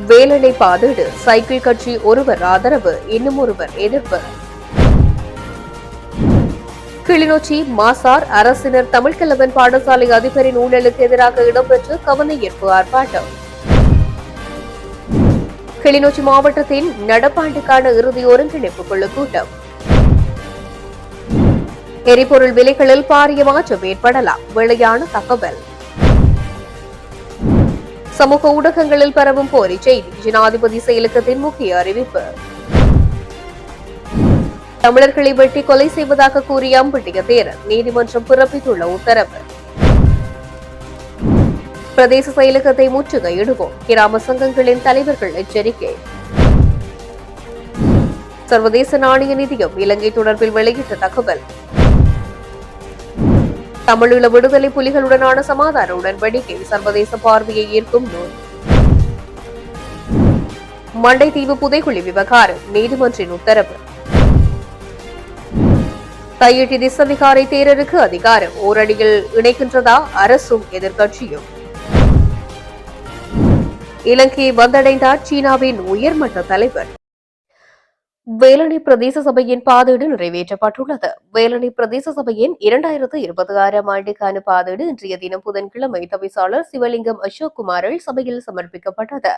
Velanai பாதீடு cycle கட்சி ஒருவர் ஆதரவு, இன்னும் ஒருவர் எதிர்ப்பு. கிளிநொச்சி மாசார் அரசினர் தமிழ்கிழவன் பாடசாலை அதிபரின் ஊழலுக்கு எதிராக இடம்பெற்ற கவனஈர்ப்பு ஆர்ப்பாட்டம். கிளிநொச்சி மாவட்டத்தின் நடப்பாண்டுக்கான இறுதி ஒருங்கிணைப்பு குழு கூட்டம். எரிபொருள் விலைகளில் பாரிய மாற்றம் ஏற்படலாம், வெளியான தகவல். சமூக ஊடகங்களில் பரவும் போலி செய்தி, ஜனாதிபதி செயலகத்தின் முக்கிய அறிவிப்பு. தமிழர்களை வெட்டி கொலை செய்வதாக கூறிய அம்பிட்டிய தேரர், நீதிமன்றம் பிறப்பித்துள்ள உத்தரவு. பிரதேச செயலகத்தை முற்றுகையிடுவோம், கிராம சங்கங்களின் தலைவர்கள் எச்சரிக்கை. சர்வதேச நாணய நிதியம் இலங்கை தொடர்பில் வெளியிட்ட தகவல். தமிழீழ விடுதலை புலிகளுடனான சமாதான உடன்படிக்கை சர்வதேச பார்வையை ஈர்க்கும் நூல். மண்டைத்தீவு புதைகுழி விவகாரம், நீதிமன்றின் உத்தரவு. தையிட்டி திசவிகாரை தேரருக்கு அதிகாரம், ஓரடியில் இணைக்கின்றதா அரசும் எதிர்க்கட்சியும். இலங்கையை வந்தடைந்தார் சீனாவின் உயர்மட்ட தலைவர். வேலணை பிரதேச சபையின் பாதீடு நிறைவேற்றப்பட்டுள்ளது. வேலணை பிரதேச சபையின் 2026 ஆண்டுக்கான பாதீடு இன்றைய தினம் புதன்கிழமை தவிசாளர் சிவலிங்கம் அசோக் குமாரால் சபையில் சமர்ப்பிக்கப்பட்டது.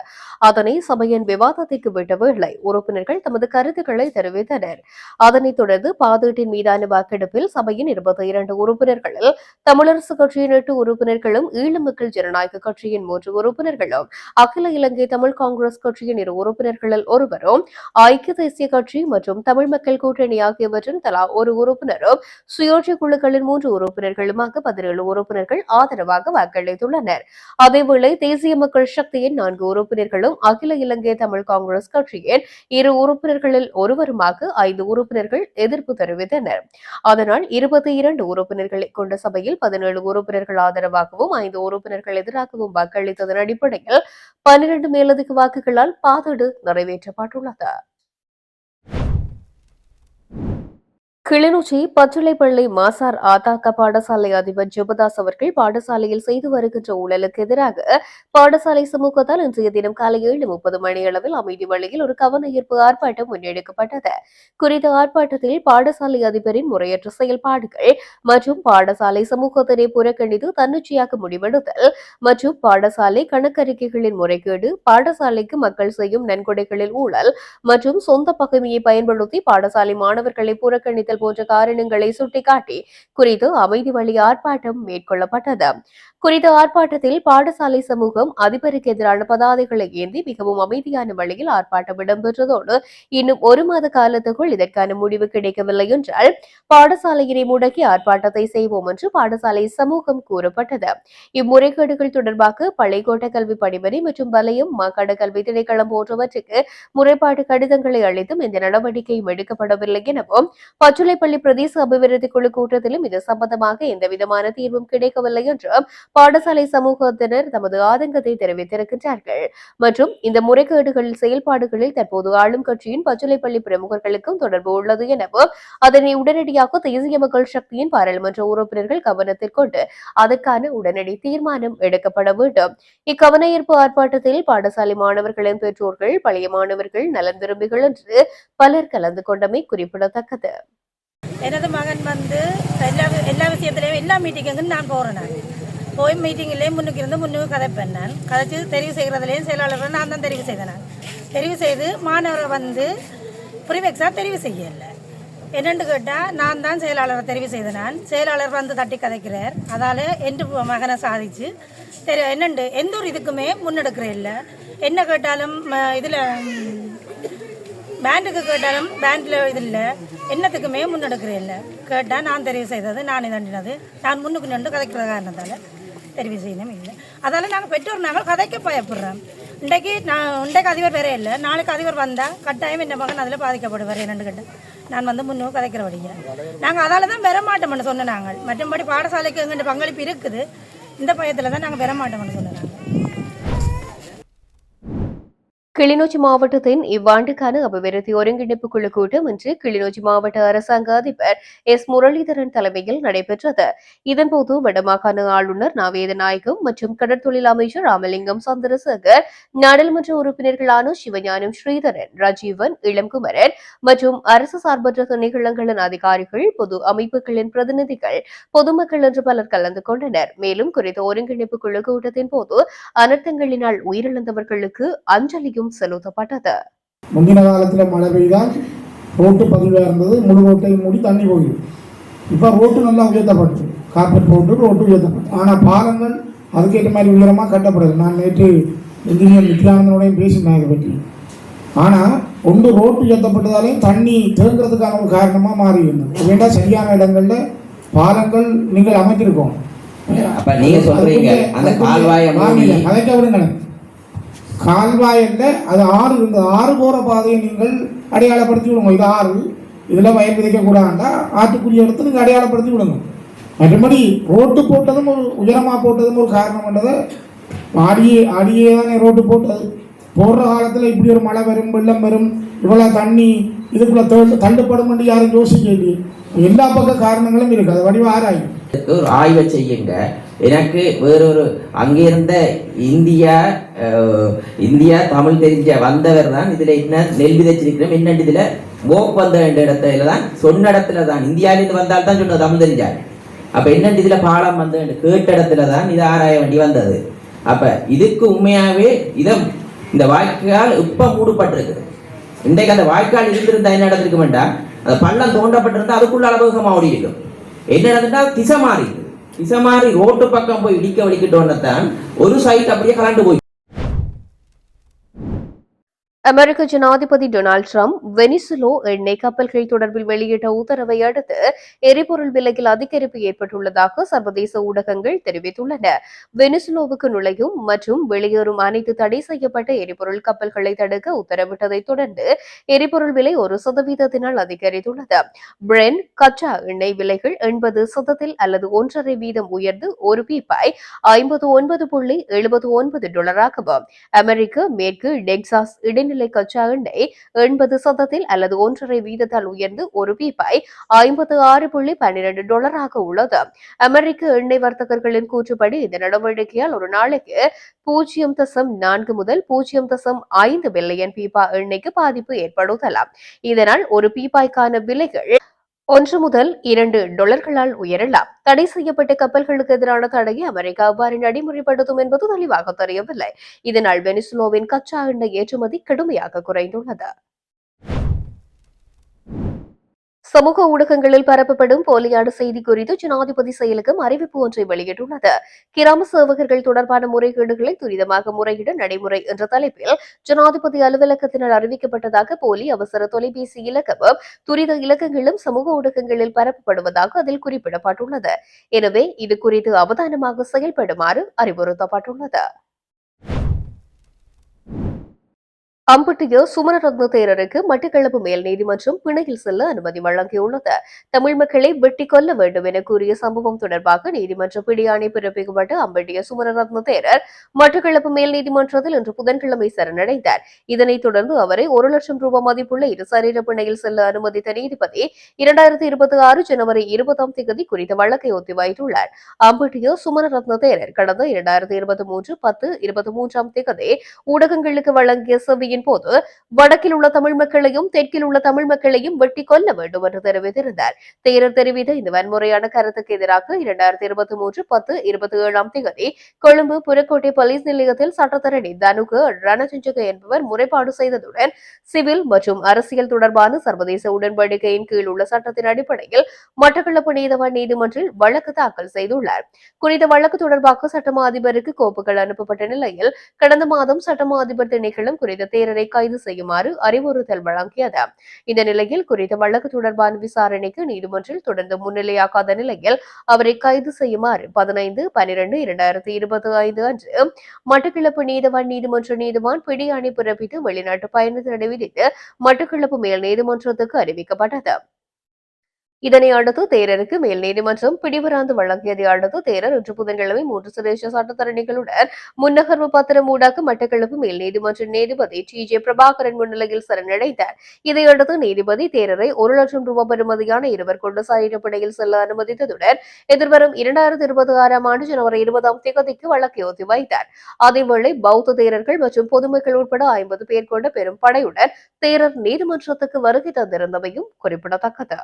அதனை சபையின் விவாதத்திற்கு விட்ட வேளை உறுப்பினர்கள் தமது கருத்துக்களை தெரிவித்தனர். அதனைத் தொடர்ந்து பாதீட்டின் மீதான வாக்கெடுப்பில் சபையின் 22 உறுப்பினர்களில் தமிழரசு கட்சியின் 8 உறுப்பினர்களும், ஈழ மக்கள் ஜனநாயக கட்சியின் 3 உறுப்பினர்களும், அகில இலங்கை தமிழ் காங்கிரஸ் கட்சியின் 2 உறுப்பினர்களில் ஒருவரும், ஐக்கிய தேசிய கட்சி மற்றும் தமிழ் மக்கள் கூட்டணி ஆகியவற்றின் தலா ஒரு உறுப்பினரும், சுயோட்சை குழுக்களின் 3 உறுப்பினர்களுமாக 17 உறுப்பினர்கள் ஆதரவாக வாக்களித்துள்ளனர். அதேவேளை தேசிய மக்கள் சக்தியின் 4 உறுப்பினர்களும், அகில இலங்கை தமிழ் காங்கிரஸ் கட்சியின் 2 உறுப்பினர்களில் ஒருவருமாக 5 உறுப்பினர்கள் எதிர்ப்பு தெரிவித்தனர். அதனால் 22 உறுப்பினர்களை கொண்ட சபையில் 17 உறுப்பினர்கள் ஆதரவாகவும் 5 உறுப்பினர்கள் எதிராகவும் வாக்களித்ததன் அடிப்படையில் 12 மேலதிக வாக்குகளால் பாதீடு நிறைவேற்றப்பட்டுள்ளது. கிளிநொச்சி பச்சிலைப்பள்ளி மாசார் ஆதாக்க பாடசாலை அதிபர் ஜெபதாஸ் அவர்கள் பாடசாலையில் செய்து வருகின்ற ஊழலுக்கு எதிராக பாடசாலை சமூகத்தால் இன்றைய தினம் காலை 7:30 மணியளவில் அமைதி வழியில் ஒரு கவனஈர்ப்பு ஆர்ப்பாட்டம் முன்னெடுக்கப்பட்டது. குறித்த ஆர்ப்பாட்டத்தில் பாடசாலை அதிபரின் முறையற்ற செயல்பாடுகள் மற்றும் பாடசாலை சமூகத்தினை புறக்கணித்து தன்னிச்சையாக முடிவெடுத்தல் மற்றும் பாடசாலை கணக்கறிக்கைகளின் முறைகேடு, பாடசாலைக்கு மக்கள் செய்யும் நன்கொடைகளில் ஊழல் மற்றும் சொந்த பகைமையை பயன்படுத்தி பாடசாலை மாணவர்களை புறக்கணித்தல் போன்ற காரணங்களை சுட்டிக்காட்டி குறித்து அமைதி வழி ஆர்ப்பாட்டம் மேற்கொள்ளப்பட்டது. குறித்த ஆர்ப்பாட்டத்தில் பாடசாலை சமூகம் அதிபருக்கு எதிரான பதாதைகளை ஏந்தி மிகவும் அமைதியான வழியில் ஆர்ப்பாட்டம் இடம்பெற்றதோடு இன்னும் 1 மாத காலத்துக்குள் இதற்கான முடிவு கிடைக்கவில்லை என்றால் பாடசாலையினை முடக்கி ஆர்ப்பாட்டத்தை செய்வோம் என்று பாடசாலை சமூகம் கூறப்பட்டது. இம்முறைகேடுகள் தொடர்பாக பள்ளிக்கோட்ட கல்வி படிமனை மற்றும் வலயம், மாகாண கல்வி திணைக்களம் போன்றவற்றுக்கு முறைப்பாடு கடிதங்களை அளித்தும் இந்த நடவடிக்கையும் எடுக்கப்படவில்லை எனவும், பச்சிலைப்பள்ளி பிரதேச அபிவிருத்தி குழு கூட்டத்திலும் இது சம்பந்தமாக எந்தவிதமான தீர்வும் கிடைக்கவில்லை என்றும் பாடசாலை சமூகத்தினர் தமது ஆதங்கத்தை தெரிவித்திருக்கின்றார்கள். மற்றும் இந்த முறைகேடுகள் செயல்பாடுகளில் தற்போது ஆளும் கட்சியின் பச்சிலைப்பள்ளி பிரமுகர்களுக்கும் தொடர்பு உள்ளது எனவும், அதனை உடனடியாக தேசிய மக்கள் சக்தியின் பாராளுமன்ற உறுப்பினர்கள் கவனத்தில் கொண்டு அதற்கான உடனடி தீர்மானம் எடுக்கப்பட வேண்டும். இக்கவனஈர்ப்பு ஆர்ப்பாட்டத்தில் பாடசாலை மாணவர்களின் பெற்றோர்கள், பழைய மாணவர்கள், நலன் விரும்பிகள் என்று பலர் கலந்து கொண்டமை குறிப்பிடத்தக்கது. எனது மகன் எல்லா விஷயத்திலையும் எல்லா மீட்டிங்கும் நான் போறேன். போய் மீட்டிங்லேயே முன்னுக்கு கதைப்பேன். நான் கதைச்சு தெரிவு செய்கிறதுலேயும் செயலாளர்கள் நான் தான் தெரிவு செய்தேன். தெரிவு செய்து மாணவரை ப்ரிவெக்ஸாக தெரிவு செய்யலை. என்னென்னு கேட்டால் நான் தான் செயலாளரை தெரிவு செய்தேன். செயலாளர் தட்டி கதைக்கிறார். அதால் என் மகனை சாதிச்சு என்னண்டு எந்த ஒரு இதுக்குமே முன்னெடுக்கிற இல்லை. என்ன கேட்டாலும் இதில் பேண்டுக்கு கேட்டாலும் பேண்டில் இது இல்லை, என்னத்துக்குமே முன்னெடுக்கிறேன் இல்லை. கேட்டால் நான் தெரிவு செய்தது, நான் தண்டினது, நான் முன்னுக்கு நின்று கதைக்கிற காரணத்தால் தெரிவு செய்யணும் இல்லை. அதால் நாங்கள் பெற்றோர் நாங்கள் கதைக்க பயப்படுறோம். இன்றைக்கு அதிபர் வேற இல்லை, நாளைக்கு அதிபர் வந்தால் கட்டாயம் என் மகன் அதில் பாதிக்கப்படுவார். என்னென்னு கேட்டால் நான் முன்னுக்கு கதைக்கிற வழியை நாங்கள் அதால் தான் பெற மாட்டோம்னு சொன்ன. நாங்கள் மற்றபடி பாடசாலைக்கு எங்கிட்ட பங்களிப்பு இருக்குது, இந்த பயத்தில் தான் நாங்கள் பெற மாட்டோம்னு சொன்னோம். கிளிநொச்சி மாவட்டத்தின் இவ்வாண்டுக்கான அபிவிருத்தி ஒருங்கிணைப்பு குழு கூட்டம் இன்று கிளிநொச்சி மாவட்ட அரசாங்க அதிபர் எஸ் முரளிதரன் தலைமையில் நடைபெற்றது. இதன்போது வடமாகாண ஆளுநர் நாவேதநாயகம் மற்றும் கடற்தொழில் அமைச்சர் ராமலிங்கம் சந்திரசேகர், நாடாளுமன்ற உறுப்பினர்களான சிவஞானம் ஸ்ரீதரன், ராஜீவன், இளம்குமரன் மற்றும் அரசு சார்பற்ற திணைக்களங்களின் அதிகாரிகள், பொது அமைப்புகளின் பிரதிநிதிகள், பொதுமக்கள் என்று பலர் கலந்து கொண்டனர். மேலும் குறித்த ஒருங்கிணைப்பு குழு கூட்டத்தின் போது அனர்த்தங்களினால் உயிரிழந்தவர்களுக்கு அஞ்சலியும் செலுத்தப்பட்டது. முந்தின காலத்தில் மழை பெய்தால் ரோட்டு பதிவாக இருந்தது, முழு ரோட்டையும் மூடி தண்ணி போயிடும். இப்போ ரோட்டு நல்லா உயர்த்தப்பட்டு கார்பெட் போட்டு ரோட்டு உயர்த்தப்பட்டு, ஆனால் பாலங்கள் அதுக்கேற்ற மாதிரி உயரமாக கட்டப்படுது. நான் நேற்று இன்ஜினியர் நித்யானந்தனோடையும் பேசினேன் இதை பற்றி. ஆனால் ஒன்று ரோட்டு உயர்த்தப்பட்டதாலேயும் தண்ணி தேங்குறதுக்கான ஒரு காரணமாக மாறி இருந்தது. வேண்டாம், சரியான இடங்களில் பாலங்கள் நீங்கள் அமைச்சிருக்கோம். அப்ப நீங்க சொல்றீங்க அந்த கால்வாயை கலைக்க விடுங்க. கால்வாயில் அது ஆறு இருந்தது, ஆறு போகிற பாதையை நீங்கள் அடையாளப்படுத்தி விடுங்க. இது ஆறு, இதில் வயல் விதைக்கக்கூடாதுண்டா ஆற்றுக்குரிய இடத்துல நீங்கள் அடையாளப்படுத்தி விடுங்க. மற்றபடி ரோட்டு போட்டதும் ஒரு உயரமாக போட்டதும் ஒரு காரணம்ன்றதை அடியே தானே ரோட்டு போட்டது. போடுற காலத்தில் இப்படி ஒரு மழை வரும், வெள்ளம் வரும், இவ்வளோ தண்ணி இதுக்குள்ளே தள்ளுப்படும் என்று யாரும் யோசிக்கலையே. எல்லா பக்க காரணங்களும் இருக்குது, அது வடிவ ஆராயும் ஒரு ஆய்வை செய்யுங்க. எனக்கு வேறொரு அங்கிருந்த இந்தியா தமிழ் தெரிஞ்ச வந்தவர் தான் இதுல என்ன நெல் விதைச்சிருக்கிறோம் என்னண்டு இதுல போக் வந்த இடத்துல தான் சொன்ன இடத்துல தான் இந்தியாவிலிருந்து வந்தால் தான் சொன்ன தமிழ் தெரிஞ்சார். அப்ப என்னண்டு இதுல பாலம் வந்த கேட்ட இடத்துல தான் இது ஆராய வேண்டி வந்தது. அப்ப இதுக்கு உண்மையாவே இந்த வாய்க்கால் இப்ப மூடப்பட்டிருக்கு. இன்றைக்கு அந்த வாய்க்கால் இருந்திருந்தா என்ன நடந்திருக்க வேண்டாம், அந்த பள்ளம் தோண்டப்பட்டிருந்தா அதுக்குள்ள அளவுகமா ஓடி இருக்கும். என்ன நடந்துட்டா திசை மாறி ரோட்டு பக்கம் போய் இடிக்க வலிக்கிட்டோன்னதான் ஒரு சைட் அப்படியே கலண்டு போய். அமெரிக்க ஜனாதிபதி டொனால்டு டிரம்ப் வெனிசுலோ எண்ணெய் கப்பல்கள் தொடர்பில் வெளியிட்ட உத்தரவை அடுத்து எரிபொருள் விலையில் அதிகரிப்பு ஏற்பட்டுள்ளதாக சர்வதேச ஊடகங்கள் தெரிவித்துள்ளன. வெனிசுலோவுக்கு நுழையும் மற்றும் வெளியேறும் அனைத்து தடை செய்யப்பட்ட எரிபொருள் கப்பல்களை தடுக்க உத்தரவிட்டதை தொடர்ந்து எரிபொருள் விலை 1% அதிகரித்துள்ளது. பிரெண்ட் கச்சா எண்ணெய் விலைகள் 80% அல்லது 1.5% உயர்ந்து ஒரு பீப்பாய் $59.79 அமெரிக்க மேற்கு டெக்சாஸ் இடைநிலை கச்சா எண்ணெய் 80% அல்லது 1.5% உயர்ந்து ஒரு பீப்பாய் $56.12 உள்ளது. அமெரிக்க எண்ணெய் வர்த்தகர்களின் கூற்றுப்படி இந்த நடவடிக்கையால் ஒரு நாளைக்கு 0.4 முதல் 0.5 பில்லியன் பீப்பா எண்ணெய்க்கு பாதிப்பு ஏற்படுத்தலாம். இதனால் ஒரு பீப்பாய்க்கான விலைகள் $1 முதல் $2 உயரலாம். தடை செய்யப்பட்ட கப்பல்களுக்கு எதிரான தடையை அமெரிக்கா அவ்வாறு நடைமுறைப்படுத்தும் என்பது தெளிவாக தெரியவில்லை. இதனால் வெனிசுலோவின் கச்சா எண்ணெய் ஏற்றுமதி கடுமையாக குறைந்துள்ளது. சமூக ஊடகங்களில் பரப்பப்படும் போலியான செய்தி குறித்து ஜனாதிபதி செயலகம் அறிவிப்பு ஒன்றை வெளியிட்டுள்ளது. கிராம சேவகர்கள் தொடர்பான முறைகேடுகளை துரிதமாக முறையிட நடைமுறை என்ற தலைப்பில் ஜனாதிபதி அலுவலகத்தினர் அறிவிக்கப்பட்டதாக போலி அவசர தொலைபேசி இலக்கமும் துரித இலக்கங்களும் சமூக ஊடகங்களில் பரப்பப்படுவதாக அதில் குறிப்பிடப்பட்டுள்ளது. எனவே இது குறித்து அவதானமாக செயல்படுமாறு அறிவுறுத்தப்பட்டுள்ளது. அம்பட்டிய சுமணரத்ன தேரருக்கு மட்டக்களப்பு மேல் நீதிமன்றம் பிணையில் செல்ல அனுமதி வழங்கியுள்ளது. தமிழ் மக்களை வெட்டிக் கொள்ள வேண்டும் என கூறிய சம்பவம் தொடர்பாக நீதிமன்ற பிடியாணை பிறப்பிக்கப்பட்ட அம்பட்டிய சுமணரத்ன தேரர் மட்டக்களப்பு மேல் நீதிமன்றத்தில் இன்று புதன்கிழமை சரணடைந்தார். இதனைத் தொடர்ந்து அவரை ₹1,00,000 மதிப்புள்ள இரு சரீர பிணையில் செல்ல அனுமதித்த நீதிபதி 2026 ஜனவரி 20 குறித்த வழக்கை ஒத்திவைத்துள்ளார். அம்பட்டிய சுமணரத்ன தேரர் கடந்த 2023 ஊடகங்களுக்கு வழங்கிய செவியின் போது வடக்கில் உள்ள தமிழ் மக்களையும் தெற்கில் உள்ள தமிழ் மக்களையும் வெட்டிக் கொள்ள வேண்டும் என்று தெரிவித்திருந்தார். தேரர் தெரிவித்த இந்த வன்முறையான கருத்துக்கு எதிராக 2023 கொழும்பு புறக்கோட்டை போலீஸ் நிலையத்தில் சட்டத்தரணி தனுக ரணசிஞ்சக என்பவர் முறைப்பாடு செய்ததுடன் சிவில் மற்றும் அரசியல் தொடர்பான சர்வதேச உடன்படிக்கையின் கீழ் உள்ள சட்டத்தின் அடிப்படையில் மட்டக்களப்பு நீதவான் நீதிமன்றில் வழக்கு தாக்கல் செய்துள்ளார். குறித்த வழக்கு தொடர்பாக சட்டமா அதிபருக்கு கோப்புகள் அனுப்பப்பட்ட நிலையில் கடந்த மாதம் சட்டமா அதிபர் திணைக்களம் குறித்த தேரரை கைது செய்யுமாறு அறிவுறுத்தல் வழங்கியது. இந்த நிலையில் குறித்த வழக்கு தொடர்பான விசாரணைக்கு நீதிமன்றில் தொடர்ந்து முன்னிலையாகாத நிலையில் அவரை கைது செய்யுமாறு 15/12/2025 அன்று மட்டக்களப்பு நீதவான் நீதிமன்ற நீதிவான் பிடியாணை பிறப்பித்து வெளிநாட்டு பயண தடை விதித்து மட்டக்களப்பு மேல் நீதிமன்றத்துக்கு அறிவிக்கப்பட்டது. இதனை அடுத்து தேரருக்கு மேல் நீதிமன்றம் பிடிவராந்து வழங்கியதை அடுத்து தேரர் இன்று புதன்கிழமை 3 சிரேஷ்ட சட்டத்தரணிகளுடன் முன்னகர்வு பத்திரம் ஊடாக மட்டக்களப்பு மேல் நீதிமன்ற நீதிபதி டி.ஜே. பிரபாகரன் முன்னிலையில் சரணடைந்தார். இதையடுத்து நீதிபதி தேரரை 1,00,000 ரூபாய் பெறுமதியான இருவர் கொண்ட சாயிரப்படையில் செல்ல அனுமதித்ததுடன் எதிர்வரும் 2026 ஆண்டு ஜனவரி 20ஆம் தேதிக்கு வழக்கை ஒத்திவைத்தார். அதேவேளை பௌத்த தேரர்கள் மற்றும் பொதுமக்கள் உட்பட 50 பேர் கொண்ட பெரும் படையுடன் தேரர் நீதிமன்றத்துக்கு வருகை தந்திருந்தமையும் குறிப்பிடத்தக்கது.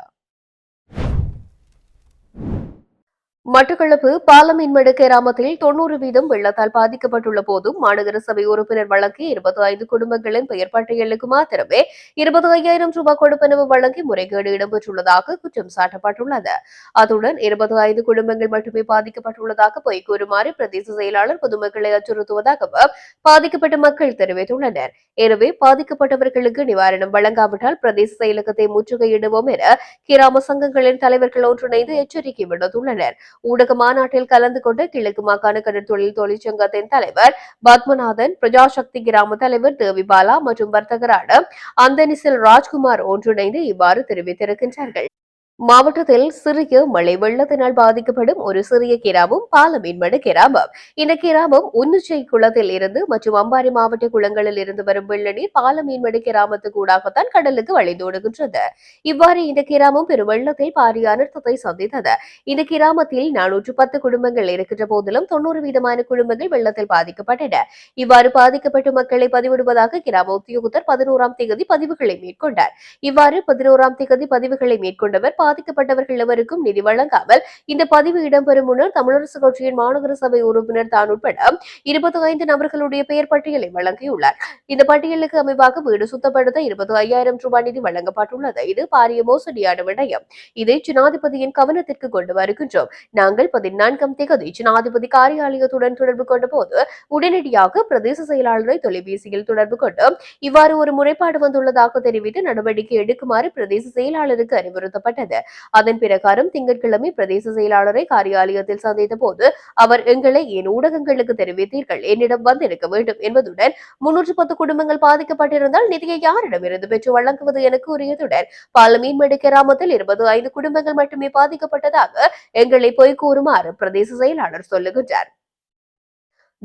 மட்டக்களப்பு பாலமீன்மடு கிராமத்தில் 90% வெள்ளத்தால் பாதிக்கப்பட்டுள்ள போதும் மாநகர சபை உறுப்பினர் வழங்கி 25 குடும்பங்களின் பெயர் பட்டியலுக்கு மாத்திரமே 25,000 ரூபாய் கொடுப்பனவு வழங்கி முறைகேடு இடம்பெற்றுள்ளதாக குற்றம் சாட்டப்பட்டுள்ளது. அத்துடன் 25 குடும்பங்கள் மட்டுமே பாதிக்கப்பட்டுள்ளதாக பொய் கூறுமாறு பிரதேச செயலாளர் பொதுமக்களை அச்சுறுத்துவதாகவும் பாதிக்கப்பட்ட மக்கள் தெரிவித்துள்ளனர். எனவே பாதிக்கப்பட்டவர்களுக்கு நிவாரணம் வழங்காவிட்டால் பிரதேச செயலகத்தை முற்றுகையிடுவோம் என கிராம சங்கங்களின் தலைவர்கள் ஒன்றிணைந்து எச்சரிக்கை விடுத்துள்ளனர். ஊடக மாநாட்டில் கலந்து கொண்ட கிழக்கு மாகாண கடற்தொழில் தொழிற்சங்கத்தின் தலைவர் பத்மநாதன், பிரஜாசக்தி கிராம தலைவர் தேவிபாலா மற்றும் வர்த்தகரான அந்தனிசில் ராஜ்குமார் ஒன்றிணைந்து இவ்வாறு தெரிவித்திருக்கின்றார்கள். மாவட்டத்தில் சிறிய மழை வெள்ளத்தினால் பாதிக்கப்படும் ஒரு சிறிய கிராமம் பாலமீன்மடு கிராமம். இந்த கிராமம் உன்னுச்சை குளத்தில் இருந்து மற்றும் அம்பாறை மாவட்ட குளங்களில் இருந்து வரும் வெள்ள நீர் பாலமீன்மடு கிராமத்துக்கு ஊடாகத்தான் கடலுக்கு வழிந்தோடுகின்றது. இவ்வாறு இந்த கிராமம் பெரும் வெள்ளத்தில் பாரிய அனர்த்தத்தை சந்தித்தது. இந்த கிராமத்தில் 410 குடும்பங்கள் இருக்கின்ற போதிலும் 90% குடும்பங்கள் வெள்ளத்தில் பாதிக்கப்பட்டன. இவ்வாறு பாதிக்கப்பட்ட மக்களை பதிவிடுவதாக கிராம உத்தியோகத்தர் 11ஆம் தேதி பதிவுகளை மேற்கொண்டார். இவ்வாறு 11ஆம் தேதி பதிவுகளை மேற்கொண்டவர் பாதிக்கப்பட்டவர்கள் எவருக்கும் நிதி வழங்காமல் இந்த பதிவு இடம்பெறும் முன்னர் தமிழரசு கட்சியின் மாநகர சபை உறுப்பினர் தான் உட்பட 25 நபர்களுடைய பெயர் பட்டியலை வழங்கியுள்ளார். இந்த பட்டியலுக்கு அமைவாக வீடு சுத்தப்படுத்த 25,000 ரூபாய் நிதி வழங்கப்பட்டுள்ளது. இது பாரிய மோசடியான விடயம். இதை ஜனாதிபதியின் கவனத்திற்கு கொண்டு வருகின்றோம். நாங்கள் 14ஆம் தேதி ஜனாதிபதி காரியாலயத்துடன் தொடர்பு கொண்ட போது உடனடியாக பிரதேச செயலாளரை தொலைபேசியில் தொடர்பு கொண்டு இவ்வாறு ஒரு முறைப்பாடு வந்துள்ளதாக தெரிவித்து நடவடிக்கை எடுக்குமாறு பிரதேச செயலாளருக்கு அறிவுறுத்தப்பட்டது. அதன் பிரகாரம் திங்கட்கிழமை பிரதேச செயலாளரை காரியாலயத்தில் சந்தித்த போது அவர் எங்களை என் ஊடகங்களுக்கு தெரிவித்தீர்கள், என்னிடம் வந்திருக்க வேண்டும் என்பதுடன் 310 குடும்பங்கள் பாதிக்கப்பட்டிருந்தால் நிதியை யாரிடமிருந்து பெற்று வழங்குவது என கூறியதுடன் பாலமீன்மடு கிராமத்தில் 25 குடும்பங்கள் மட்டுமே பாதிக்கப்பட்டதாக எங்களை பொய் கூறுமாறு பிரதேச செயலாளர் சொல்லுகின்றார்.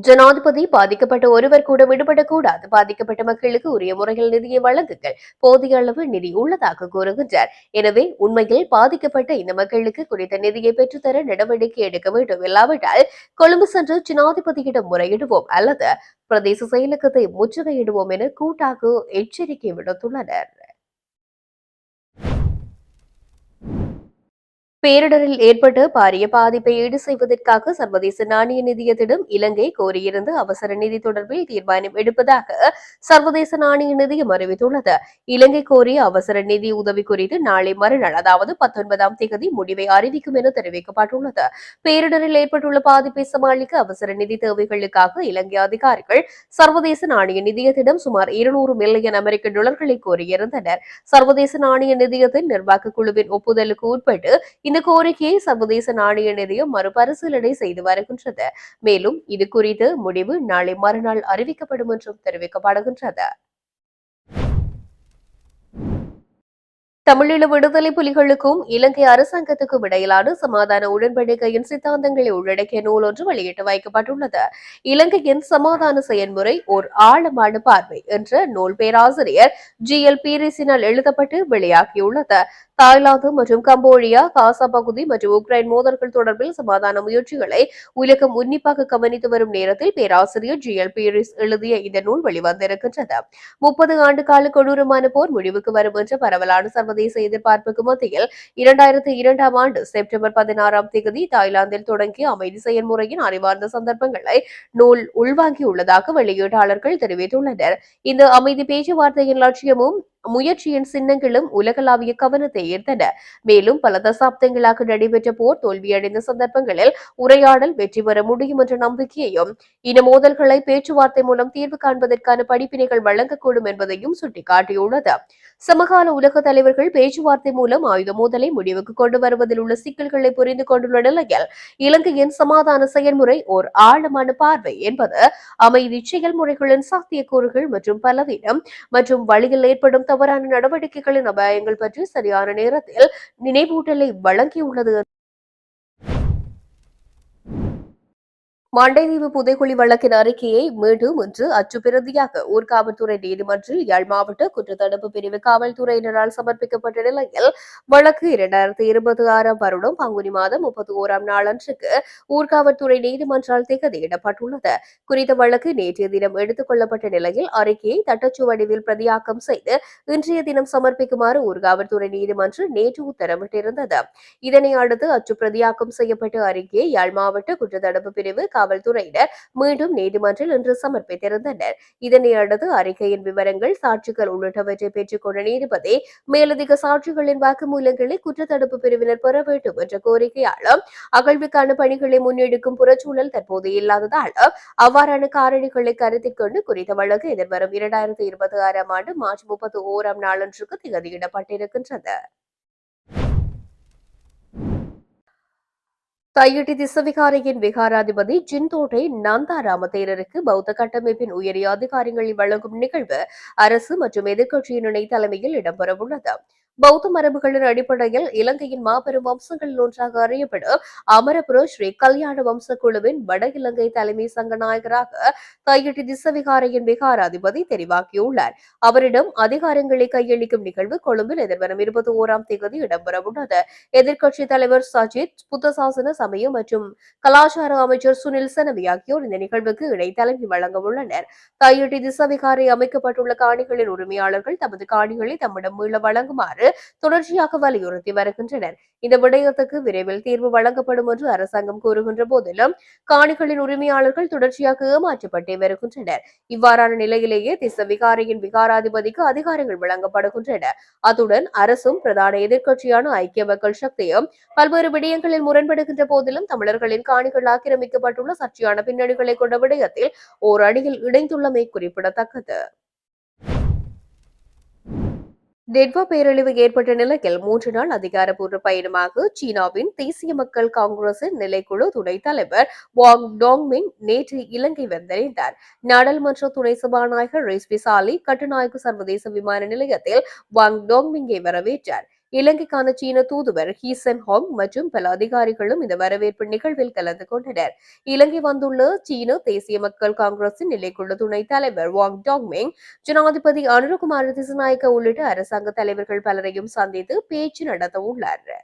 ஜனாதிபதி பாதிக்கப்பட்ட ஒருவர் கூட விடுபடக்கூடாது. பாதிக்கப்பட்ட மக்களுக்கு உரிய முறையில் நிதியை வழங்குங்கள். போதிய அளவு நிதி உள்ளதாக கூறுகின்றார். எனவே உண்மையில் பாதிக்கப்பட்ட இந்த மக்களுக்கு குறித்த நிதியை பெற்றுத்தர நடவடிக்கை எடுக்க வேண்டும். இல்லாவிட்டால் கொழும்பு சென்று ஜனாதிபதியிடம் முறையிடுவோம் அல்லது பிரதேச செயலகத்தை முற்றுகையிடுவோம் என கூட்டாக எச்சரிக்கை விடுத்துள்ளனர். பேரிடரில் ஏற்பட்ட பாரிய பாதிப்பை ஈடு செய்வதற்காக சர்வதேச நாணய நிதியத்திடம் இலங்கை கோரியிருந்த அவசர நிதி தொடர்பில் தீர்மானம் எடுப்பதாக சர்வதேச நாணய நிதியம் அறிவித்துள்ளது. இலங்கை கோரிய அவசர நிதி உதவி குறித்து நாளை மறுநாள் அதாவது 19ஆம் தேதி முடிவை அறிவிக்கும் என தெரிவிக்கப்பட்டுள்ளது. பேரிடரில் ஏற்பட்டுள்ள பாதிப்பை சமாளிக்க அவசர நிதி தேவைகளுக்காக இலங்கை அதிகாரிகள் சர்வதேச நாணய நிதியத்திடம் சுமார் 200 மில்லியன் அமெரிக்க டாலர்களை கோரியிருந்தனர். சர்வதேச நாணய நிதியத்தின் நிர்வாக குழுவின் ஒப்புதலுக்கு உட்பட்டு இந்த கோரிக்கையை சர்வதேச நாணய நிதியம் மறுபரிசீலனை செய்து வருகின்றது. மேலும் இது குறித்து முடிவு நாளை மறுநாள் அறிவிக்கப்படும் என்றும் தெரிவிக்கப்படுகின்றது. தமிழீழ விடுதலை புலிகளுக்கும் இலங்கை அரசாங்கத்துக்கும் இடையிலான சமாதான உடன்படிக்கையின் சித்தாந்தங்களை உள்ளடக்கிய நூல் ஒன்று வெளியிட்டு வைக்கப்பட்டுள்ளது. இலங்கையின் சமாதான செயல்முறை ஓர் ஆழமான பார்வை என்ற நூல் பேராசிரியர் GL பீரிஸினால் எழுதப்பட்டு வெளியாகியுள்ளது. தாய்லாந்து மற்றும் கம்போடியா, காசா பகுதி மற்றும் உக்ரைன் மோதல்கள் தொடர்பில் சமாதான முயற்சிகளை உலகம் உன்னிப்பாக கவனித்து வரும் நேரத்தில் பேராசிரியர் GL பீரிஸ் எழுதிய இந்த நூல் வெளிவந்திருக்கின்றது. 30 ஆண்டு கால கொடூரமான போர் முடிவுக்கு வரும் என்ற பரவலான சர்வதேச எதிர்பார்ப்புக்கு மத்தியில் 2002ஆம் ஆண்டு செப்டம்பர் 16ஆம் தேதி தாய்லாந்தில் தொடங்கிய அமைதி செயல்முறையின் அறிவார்ந்த சந்தர்ப்பங்களை நூல் உள்வாங்கியுள்ளதாக வெளியீட்டாளர்கள் தெரிவித்துள்ளனர். இந்த அமைதி பேச்சுவார்த்தையின் லட்சியமும் முயற்சியின் சின்னங்களும் உலகளாவிய கவனத்தை ஈர்த்தன. மேலும் பல தசாப்தங்களாக நடைபெற்ற போர் தோல்வியடைந்த சந்தர்ப்பங்களில் உரையாடல் வெற்றி பெற முடியும் என்ற நம்பிக்கையையும் இன மோதல்களை பேச்சுவார்த்தை மூலம் தீர்வு காண்பதற்கான படிப்பினைகள் வழங்கக்கூடும் என்பதையும் சுட்டிக்காட்டியுள்ளது. சமகால உலக தலைவர்கள் பேச்சுவார்த்தை மூலம் ஆயுத மோதலை முடிவுக்கு கொண்டு வருவதில் உள்ள சிக்கல்களை புரிந்து கொண்டுள்ள நிலையில் இலங்கையின் சமாதான செயல்முறை ஓர் ஆழமான பார்வை என்பது அமைதி செயல்முறைகளின் சாத்தியக்கூறுகள் மற்றும் பலவீனம் மற்றும் வழியில் ஏற்படும் தவறான நடவடிக்கைகளின் அபாயங்கள் பற்றி சரியான நேரத்தில் நினைவூட்டலை வழங்கியுள்ளது. மண்டைதீவு புதைக்குழி வழக்கின் அறிக்கையை மீண்டும் இன்று அச்சுப்பிரதியாக ஊர்காவல்துறை நீதிமன்றில் யாழ் மாவட்ட குற்றத்தடுப்பு பிரிவு காவல்துறையினரால் சமர்ப்பிக்கப்பட்ட நிலையில் வழக்கு 2026 வருடம் பங்குனி மாதம் 31 நாளன்றுக்கு ஊர்காவல்துறை நீதிமன்றால் திகதியிடப்பட்டுள்ளது. குறித்த வழக்கு நேற்றைய தினம் எடுத்துக் கொள்ளப்பட்ட நிலையில் அறிக்கையை தட்டச்சு வடிவில் பிரதியாக்கம் செய்து இன்றைய தினம் சமர்ப்பிக்குமாறு ஊர்காவல்துறை நீதிமன்றம் நேற்று உத்தரவிட்டிருந்தது. இதனை அடுத்து அச்சுப்பிரதியாக்கம் செய்யப்பட்ட அறிக்கையை யாழ் மாவட்ட குற்றத்தடுப்பு பிரிவு காவல்துறையினர் மீண்டும் நீதிமன்றில் இன்று சமர்ப்பித்திருந்தனர். இதனை அடுத்து அறிக்கையின் விவரங்கள், சாட்சிகள் உள்ளிட்டவற்றை பெற்றுக் கொண்ட நீதிபதி மேலதிக சாட்சிகளின் வாக்குமூலங்களை குற்றத்தடுப்பு பிரிவினர் பெற வேண்டும் என்ற கோரிக்கையாலும் அகழ்வுக்கான பணிகளை முன்னெடுக்கும் புறச்சூழல் தற்போது இல்லாததாலும் அவ்வாறான காரணிகளை கருத்தில் கொண்டு குறித்த வழக்கு எதிர்வரும் 2026 ஆண்டு மார்ச் 31 நாளன்றுக்கு திகதியிடப்பட்டிருக்கின்றது. தையிட்டி திஸ்ஸவிகாரையின் விகாராதிபதி ஜின்தோட்டை நந்தாராம தேரருக்கு பௌத்த கட்டமைப்பின் உயரிய அதிகாரங்களை வழங்கும் நிகழ்வு அரசு மற்றும் எதிர்க்கட்சியின் இணை தலைமையில் இடம்பெறவுள்ளது. பௌத்த மரபுகளின் அடிப்படையில் இலங்கையின் மாபெரும் வம்சங்களில் ஒன்றாக அறியப்படும் அமரபுர ஸ்ரீ கல்யாண வம்ச குழுவின் வட இலங்கை தலைமை சங்கநாயகராக தையிட்டி திஸ்ஸவிகாரையின் விகாராதிபதி தெரிவாகியுள்ளார். அவரிடம் அதிகாரங்களை கையளிக்கும் நிகழ்வு கொழும்பில் எதிர்வரும் 21 இடம்பெறவுள்ளது. எதிர்க்கட்சித் தலைவர் சஜித், புத்தசாசன சமயம் மற்றும் கலாச்சார அமைச்சர் சுனில் சனவி ஆகியோர் இந்த நிகழ்வுக்கு இடைத்தலைமை வழங்க உள்ளனர். தையிட்டி திஸ்ஸவிகாரை அமைக்கப்பட்டுள்ள காணிகளின் உரிமையாளர்கள் தமது காணிகளை தம்மிடம் மீள வழங்குமாறு தொடர்ச்சியாக வலியுறுத்தி வருகின்றனர். இந்த விடயத்துக்கு விரைவில் தீர்வு வழங்கப்படும் என்று அரசாங்கம் கூறுகின்ற போதிலும் காணிகளின் உரிமையாளர்கள் தொடர்ச்சியாக ஏமாற்றப்பட்டே வருகின்றனர். இவ்வாறான நிலையிலேயே திஸ்ஸவிகாரையின் விகாராதிபதிக்கு அதிகாரங்கள் வழங்கப்படுகின்றன. அத்துடன் அரசும் பிரதான எதிர்க்கட்சியான ஐக்கிய மக்கள் சக்தியும் பல்வேறு விடயங்களில் முரண்படுகின்ற போதிலும் தமிழர்களின் காணிகள் ஆக்கிரமிக்கப்பட்டுள்ள சர்ச்சையான பின்னணிகளை கொண்ட விடயத்தில் ஓர் அணியில் இணைந்துள்ளமை குறிப்பிடத்தக்கது. டெட்வா பேரழிவு ஏற்பட்ட நிலையில் 3 நாள் அதிகாரப்பூர்வ பயணமாக சீனாவின் தேசிய மக்கள் காங்கிரசின் நிலைக்குழு துணைத் தலைவர் வாங் டாங்மிங் நேற்று இலங்கை வந்தடைந்தார். நாடாளுமன்ற துணை சபாநாயகர் ரிஸ்வி சாலி கட்டுநாயக்க சர்வதேச விமான நிலையத்தில் வாங் டாங்மிங்கை வரவேற்றார். இலங்கைக்கான சீன தூதுவர் ஹீ சென் ஹாங் மற்றும் பல அதிகாரிகளும் இந்த வரவேற்பு நிகழ்வில் கலந்து கொண்டனர். இலங்கை வந்துள்ள சீன தேசிய மக்கள் காங்கிரசின் நிலைக்குழு துணைத் தலைவர் வாங் டாங்மிங் ஜனாதிபதி அனுரகுமார திசுநாயக்க உள்ளிட்ட அரசாங்க தலைவர்கள் பலரையும் சந்தித்து பேச்சு நடத்த உள்ளார்.